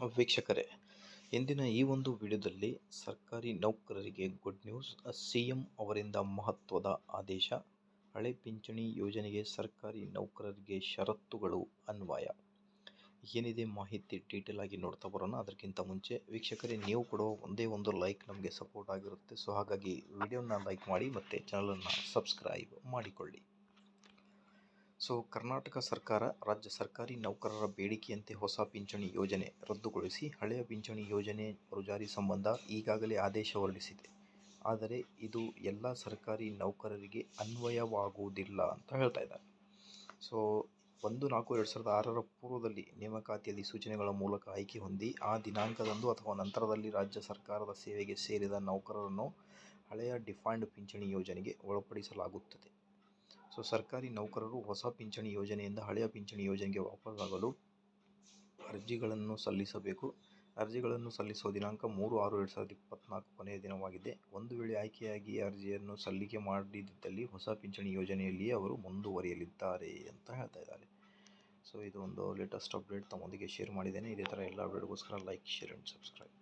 ವೀಕ್ಷಕರೇ, ಇಂದಿನ ಈ ಒಂದು ವಿಡಿಯೋದಲ್ಲಿ ಸರ್ಕಾರಿ ನೌಕರರಿಗೆ ಗುಡ್ ನ್ಯೂಸ್. ಸಿಎಂ ಅವರಿಂದ ಮಹತ್ವದ ಆದೇಶ. ಹಳೆ ಪಿಂಚಣಿ ಯೋಜನೆಗೆ ಸರ್ಕಾರಿ ನೌಕರರಿಗೆ ಷರತ್ತುಗಳು ಅನ್ವಯ. ಏನಿದೆ ಮಾಹಿತಿ ಡೀಟೇಲ್ ಆಗಿ ನೋಡ್ತಾ ಬರೋಣ. ಅದಕ್ಕಿಂತ ಮುಂಚೆ ವೀಕ್ಷಕರೇ, ನೀವು ಕೊಡುವ ಒಂದೇ ಒಂದು ಲೈಕ್ ನಮಗೆ ಸಪೋರ್ಟ್ ಆಗಿರುತ್ತೆ. ಸೊ ಹಾಗಾಗಿ ವಿಡಿಯೋನ ಲೈಕ್ ಮಾಡಿ ಮತ್ತು ಚಾನಲನ್ನು ಸಬ್ಸ್ಕ್ರೈಬ್ ಮಾಡಿಕೊಳ್ಳಿ. ಸೊ ಕರ್ನಾಟಕ ಸರ್ಕಾರ ರಾಜ್ಯ ಸರ್ಕಾರಿ ನೌಕರರ ಬೇಡಿಕೆಯಂತೆ ಹೊಸ ಪಿಂಚಣಿ ಯೋಜನೆ ರದ್ದುಗೊಳಿಸಿ ಹಳೆಯ ಪಿಂಚಣಿ ಯೋಜನೆ ಮರುಜಾರಿ ಸಂಬಂಧ ಈಗಾಗಲೇ ಆದೇಶ ಹೊರಡಿಸಿದೆ. ಆದರೆ ಇದು ಎಲ್ಲ ಸರ್ಕಾರಿ ನೌಕರರಿಗೆ ಅನ್ವಯವಾಗುವುದಿಲ್ಲ ಅಂತ ಹೇಳ್ತಾ ಇದ್ದಾರೆ. ಸೊ 1/4/2006 ಪೂರ್ವದಲ್ಲಿ ನೇಮಕಾತಿ ಅಧಿಸೂಚನೆಗಳ ಮೂಲಕ ಆಯ್ಕೆ ಹೊಂದಿ ಆ ದಿನಾಂಕದಂದು ಅಥವಾ ನಂತರದಲ್ಲಿ ರಾಜ್ಯ ಸರ್ಕಾರದ ಸೇವೆಗೆ ಸೇರಿದ ನೌಕರರನ್ನು ಹಳೆಯ ಡಿಫಾಲ್ಟ್ ಪಿಂಚಣಿ ಯೋಜನೆಗೆ ಒಳಪಡಿಸಲಾಗುತ್ತದೆ. ಸೊ ಸರ್ಕಾರಿ ನೌಕರರು ಹೊಸ ಪಿಂಚಣಿ ಯೋಜನೆಯಿಂದ ಹಳೆಯ ಪಿಂಚಣಿ ಯೋಜನೆಗೆ ವಾಪಸ್ಸಾಗಲು ಅರ್ಜಿಗಳನ್ನು ಸಲ್ಲಿಸಬೇಕು. ಅರ್ಜಿಗಳನ್ನು ಸಲ್ಲಿಸುವ ದಿನಾಂಕ 3/6/2024 ಕೊನೆಯ ದಿನವಾಗಿದೆ. ಒಂದು ವೇಳೆ ಆಯ್ಕೆಯಾಗಿ ಅರ್ಜಿಯನ್ನು ಸಲ್ಲಿಕೆ ಮಾಡದಿದ್ದಲ್ಲಿ ಹೊಸ ಪಿಂಚಣಿ ಯೋಜನೆಯಲ್ಲಿಯೇ ಅವರು ಮುಂದುವರಿಯಲಿದ್ದಾರೆ ಅಂತ ಹೇಳ್ತಾ ಇದ್ದಾರೆ. ಸೊ ಇದು ಒಂದು ಲೇಟೆಸ್ಟ್ ಅಪ್ಡೇಟ್ ತಮ್ಮೊಂದಿಗೆ ಶೇರ್ ಮಾಡಿದ್ದೇನೆ. ಇದೇ ಥರ ಎಲ್ಲ ಅಪ್ಡೇಟ್ಗೋಸ್ಕರ ಲೈಕ್, ಶೇರ್ ಆ್ಯಂಡ್ ಸಬ್ಸ್ಕ್ರೈಬ್.